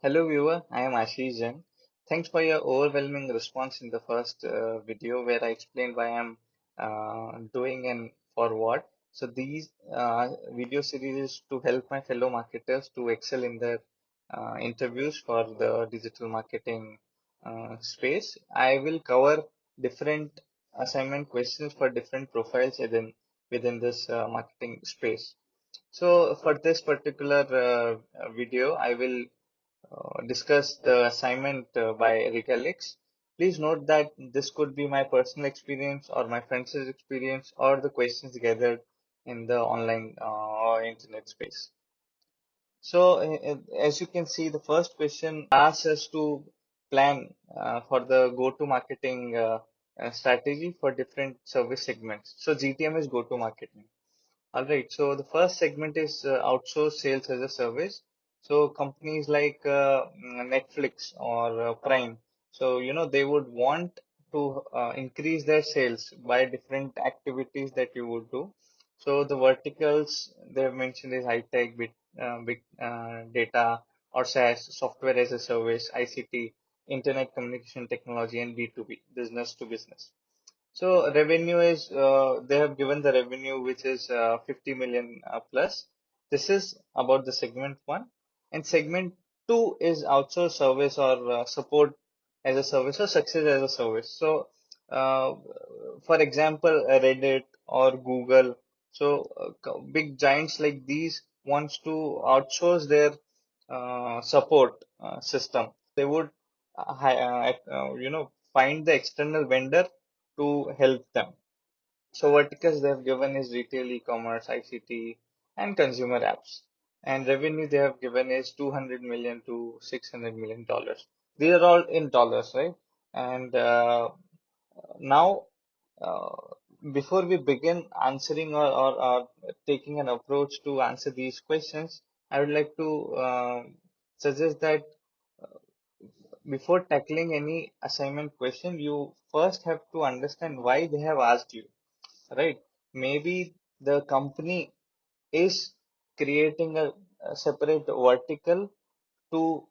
Hello viewer, I am AshishJain. Thanks for your overwhelming response in the first video where I explained why I'm doing and for what. So these video series is to help my fellow marketers to excel in their interviews for the digital marketing space. I will cover different assignment questions for different profiles within this marketing space. So for this particular video, I will discuss the assignment by Regalix. Please note that this could be my personal experience or my friend's experience or the questions gathered in the online or internet space. So as you can see, the first question asks us to plan for the go-to marketing strategy for different service segments. So GTM is go-to marketing. All right, so the first segment is outsource sales as a service. So companies like Netflix or Prime, so they would want to increase their sales by different activities that you would do. So the verticals they have mentioned is high tech, big data or SaaS, software as a service, ICT, internet communication technology, and B2B, business to business. So revenue is they have given the revenue which is 50 million plus. This is about the segment one, and segment two is outsource service or support as a service or success as a service. So, uh, for example, Reddit or Google, so big giants like these wants to outsource their support system. They would find the external vendor to help them. So verticals they have given is retail, e-commerce, ICT, and consumer apps. And revenue they have given is 200 million to 600 million dollars. These are all in dollars, right? And now, uh, before we begin answering or taking an approach to answer these questions, I would like to suggest that before tackling any assignment question, you first have to understand why they have asked you, right? Maybe the company is creating a separate vertical to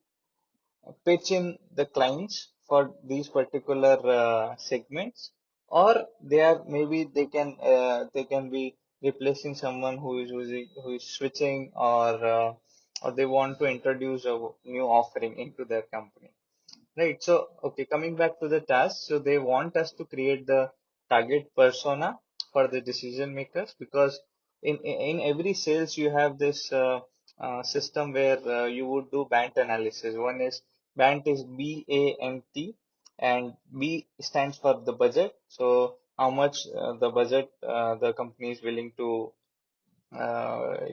pitch in the clients for these particular segments, or they are maybe they can be replacing someone who is switching, or they want to introduce a new offering into their company. Right. So, okay, coming back to the task. So they want us to create the target persona for the decision makers, because in every sales you have this system where you would do BANT analysis. One is BANT is BANT, and B stands for the budget. So how much the budget the company is willing to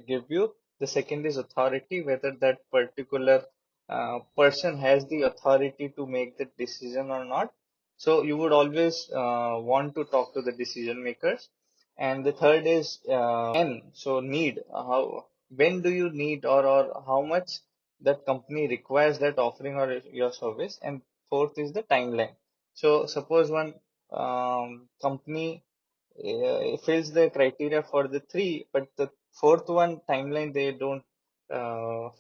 give you. The second is authority, whether that particular person has the authority to make the decision or not. So you would always want to talk to the decision makers. And the third is N, so need. When do you need, or how much that company requires that offering or your service. And fourth is the timeline. So suppose one company fills the criteria for the three, but the fourth one timeline they don't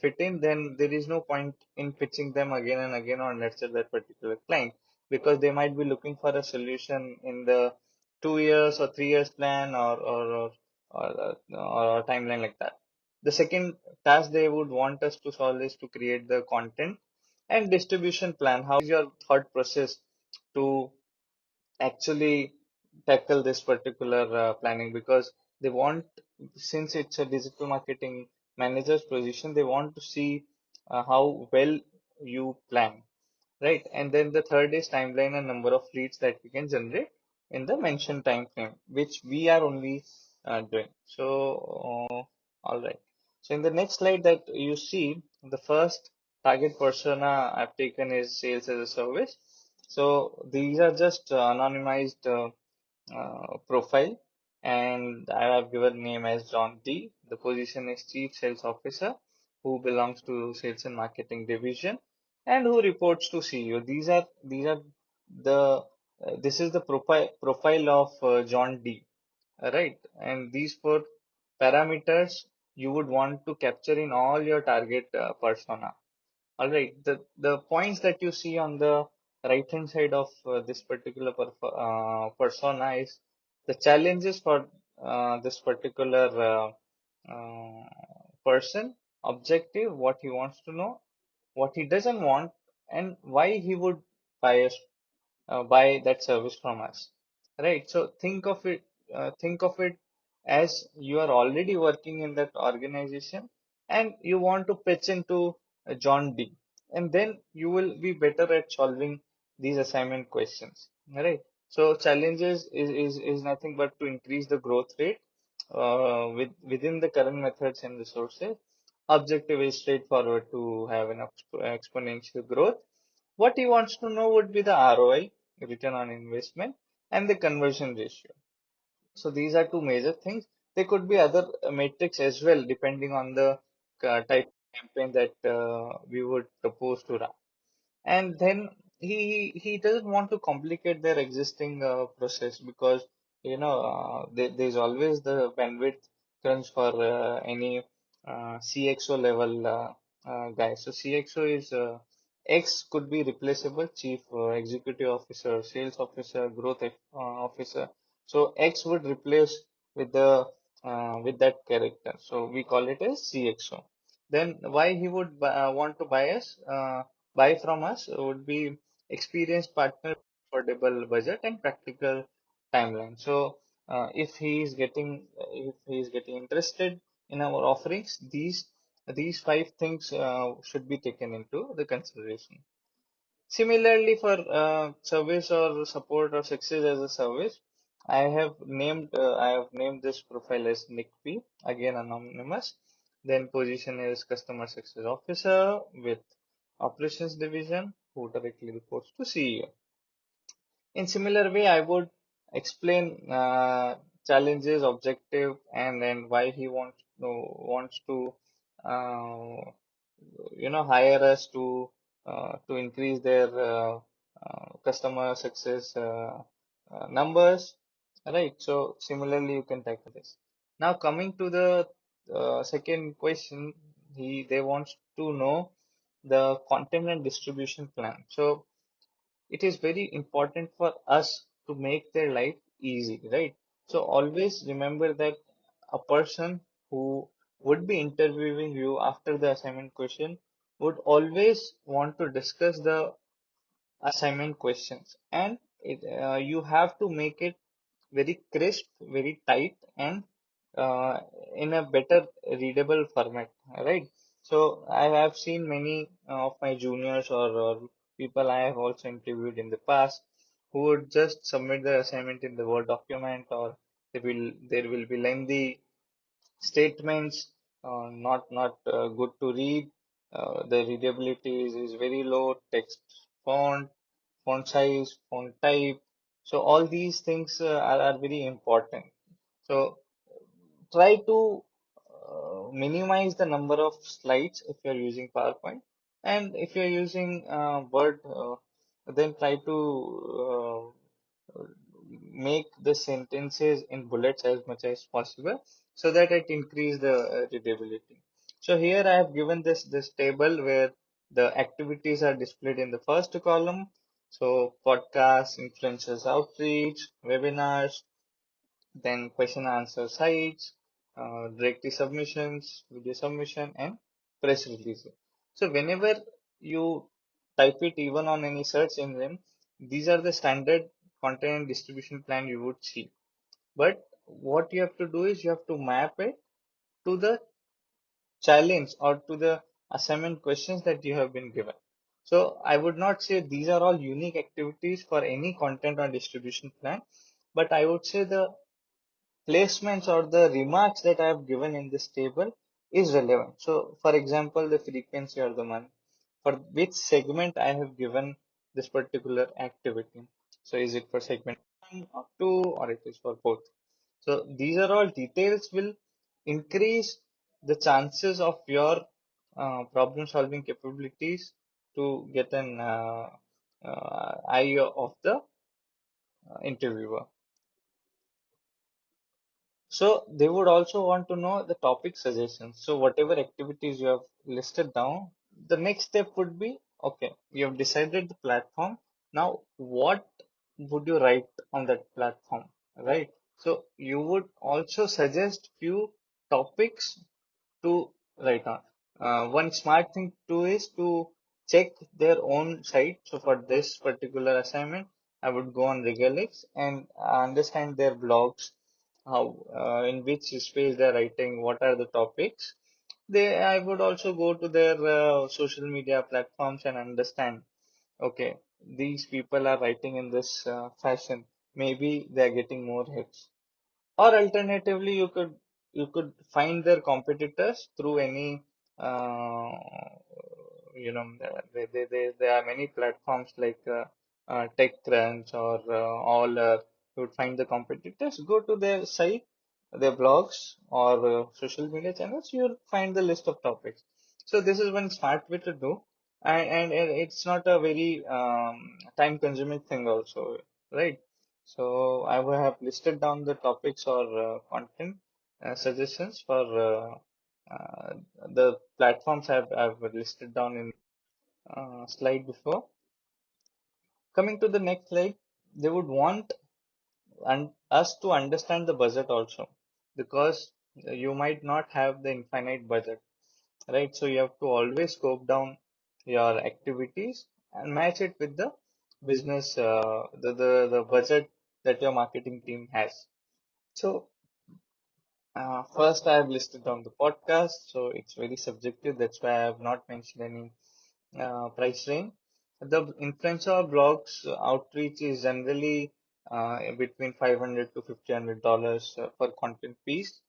fit in, then there is no point in pitching them again and again or nurture that particular client, because they might be looking for a solution in the 2 years or 3 years plan, or a timeline like that. The second task they would want us to solve is to create the content and distribution plan. How is your thought process to actually tackle this particular planning? Because they want, since it's a digital marketing manager's position, they want to see how well you plan, right? And then the third is timeline and number of leads that we can generate in the mentioned time frame, which we are only doing. So, all right. So in the next slide that you see, the first target persona I've taken is sales as a service. So these are just anonymized profile, and I have given name as John D. The position is Chief Sales Officer, who belongs to Sales and Marketing Division, and who reports to CEO. These are the this is the profile of John D. Right, and these four parameters you would want to capture in all your target persona. All right. The points that you see on the right hand side of this particular persona is the challenges for this particular person, objective, what he wants to know, what he doesn't want, and why he would buy buy that service from us, right? So think of it as you are already working in that organization and you want to pitch into John D, and then you will be better at solving these assignment questions, right? So challenges is nothing but to increase the growth rate within the current methods and resources. Objective is straightforward, to have an exponential growth. What he wants to know would be the ROI, return on investment, and the conversion ratio. So these are two major things. There could be other metrics as well, depending on the type of campaign that we would propose to run. And then he doesn't want to complicate their existing process, because there's always the bandwidth crunch for any CXO level guy. So CXO is X could be replaceable: chief executive officer, sales officer, growth officer. So X would replace with the with that character. So we call it as CXO. Then why he would want to buy from us would be experienced partner, affordable budget, and practical timeline. So if he is getting interested in our offerings, these five things should be taken into the consideration. Similarly, for service or support or success as a service, I have named this profile as Nick P, again anonymous. Then position is customer success officer with operations division, who directly reports to CEO. In similar way, I would explain challenges, objective, and then why he wants to uh, hire us to increase their customer success numbers, right? So similarly, you can tackle this. Now coming to the second question, he they wants to know the content and distribution plan. So it is very important for us to make their life easy, right? So always remember that a person who would be interviewing you after the assignment question would always want to discuss the assignment questions, and you have to make it very crisp, very tight, and in a better readable format, right? So I have seen many of my juniors, or people I have also interviewed in the past, who would just submit the assignment in the Word document, or there will be lengthy statements, not good to read. The readability is very low. Text font, font size, font type. So all these things are very important. So try to minimize the number of slides if you're using PowerPoint, and if you're using Word, then try to make the sentences in bullets as much as possible, so that it increase the readability. So here I have given this table where the activities are displayed in the first column. So podcasts, influencers outreach, webinars, then question answer sites, directory submissions, video submission, and press releases. So whenever you type it even on any search engine, these are the standard content and distribution plan you would see. But what you have to do is you have to map it to the challenge or to the assignment questions that you have been given. So I would not say these are all unique activities for any content or distribution plan, but I would say the placements or the remarks that I have given in this table is relevant. So for example, the frequency or the month, for which segment I have given this particular activity. So is it for segment 1 or 2, or it is for both? So these are all details will increase the chances of your problem solving capabilities to get an eye of the interviewer. So they would also want to know the topic suggestions. So whatever activities you have listed down, the next step would be, okay, you have decided the platform. Now, what would you write on that platform, right? So you would also suggest few topics to write on. One smart thing to do is to check their own site. So for this particular assignment, I would go on Regalix and understand their blogs, how in which space they're writing, what are the topics. I would also go to their social media platforms and understand, okay, these people are writing in this fashion. Maybe they're getting more hits. Or alternatively, you could find their competitors through any uh, there are many platforms like TechCrunch or all. You would find the competitors. Go to their site, their blogs or social media channels. You'll find the list of topics. So this is one smart way to do, and it's not a very time-consuming thing also, right? So I will have listed down the topics or content suggestions for the platforms I've listed down in slide before. Coming to the next slide, they would want us to understand the budget also, because you might not have the infinite budget, right? So you have to always scope down your activities and match it with the business, the budget that your marketing team has. So first, I have listed down the podcast, so it's very subjective. That's why I have not mentioned any price range. The influencer blogs outreach is generally between 500 to $1,500 per content piece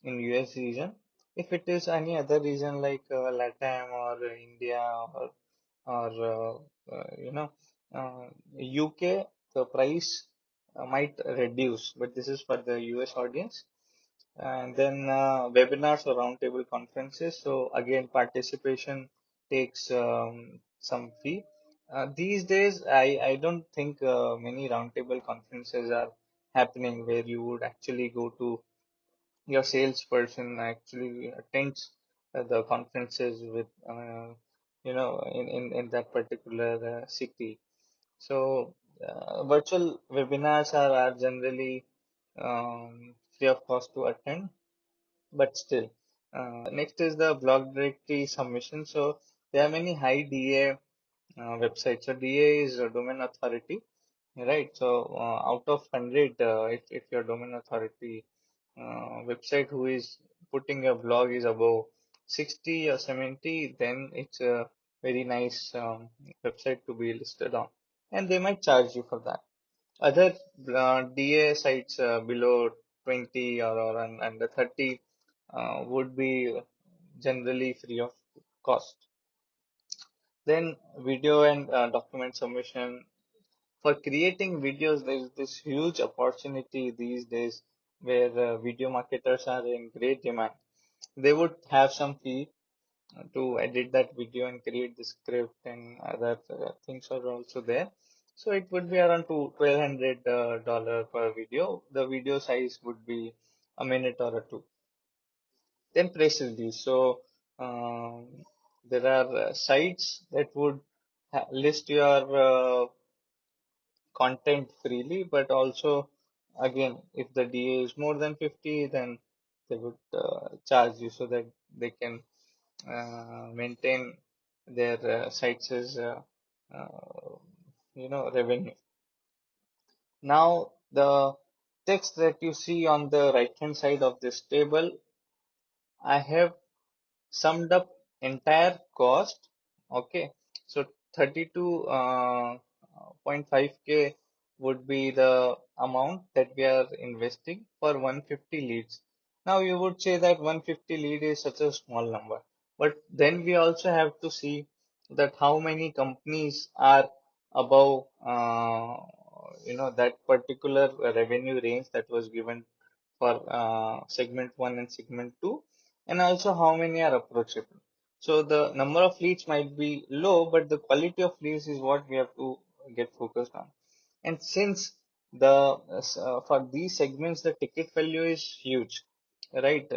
in US region. If it is any other region like Latam or India or UK, the price might reduce, but this is for the US audience. And then webinars or roundtable conferences. So again, participation takes some fee. These days, I don't think many roundtable conferences are happening where you would actually go to your salesperson actually attends the conferences with in that particular city. So virtual webinars are generally free of cost to attend, but still. Next is the block directory submission. So there are many high DA websites. So DA is a domain authority, right? So out of 100, if your domain authority website who is putting a blog is above 60 or 70, then it's a very nice website to be listed on, and they might charge you for that. Other DA sites below 20 or under 30 would be generally free of cost. Then video and document submission. For creating videos, there is this huge opportunity these days where video marketers are in great demand. They would have some fee to edit that video and create the script, and other things are also there. So it would be around $1,200 per video. The video size would be a minute or a two. Then press release. So there are sites that would list your content freely, but also again, if the DA is more than 50, then they would charge you so that they can maintain their sites as uh, revenue. Now the text that you see on the right hand side of this table, I have summed up entire cost. Okay, so 32.5K would be the amount that we are investing for 150 leads. Now you would say that 150 lead is such a small number, but then we also have to see that how many companies are above that particular revenue range that was given for segment 1 and segment 2, and also how many are approachable. So the number of leads might be low, but the quality of leads is what we have to get focused on. And since for these segments the ticket value is huge, right?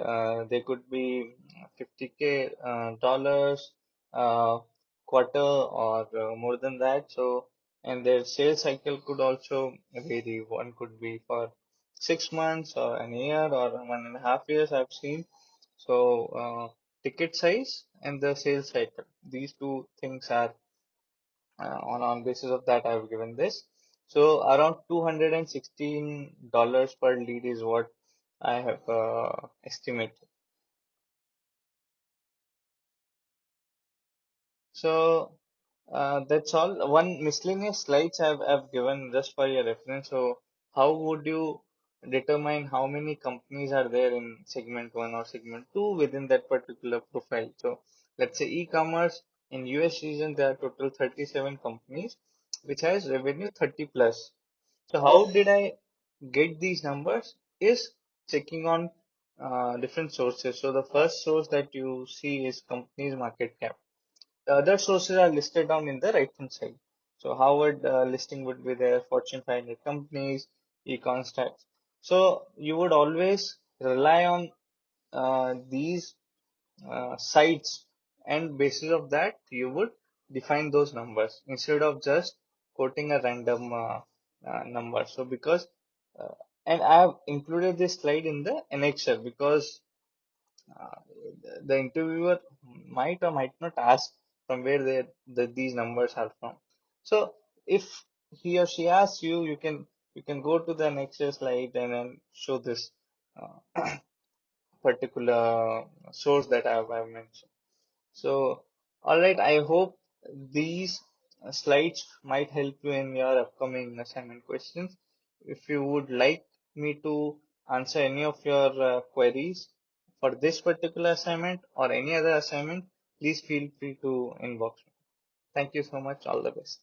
They could be 50K dollars, uh, quarter or more than that. So, and their sales cycle could also vary. One could be for 6 months or an year or 1.5 years, I've seen. So, ticket size and the sales cycle, these two things are on basis of that I've given this. So around $216 per lead is what I have estimated. So that's all. One miscellaneous slides I've given just for your reference. So how would you determine how many companies are there in segment one or segment two within that particular profile? So let's say e-commerce in US region, there are total 37 companies which has revenue 30 plus. So how did I get these numbers is checking on different sources. So the first source that you see is company's market cap. The other sources are listed down in the right hand side. So Harvard listing would be there, Fortune 500 companies, econ stats. So you would always rely on these sites, and basis of that you would define those numbers instead of just quoting a random number. So because uh, and I have included this slide in the annexure because uh, the interviewer might or might not ask from where these numbers are from. So if he or she asks you, you can go to the next slide and then show this particular source that I've mentioned. So, all right, I hope these slides might help you in your upcoming assignment questions. If you would like me to answer any of your queries for this particular assignment or any other assignment, please feel free to inbox me. Thank you so much. All the best.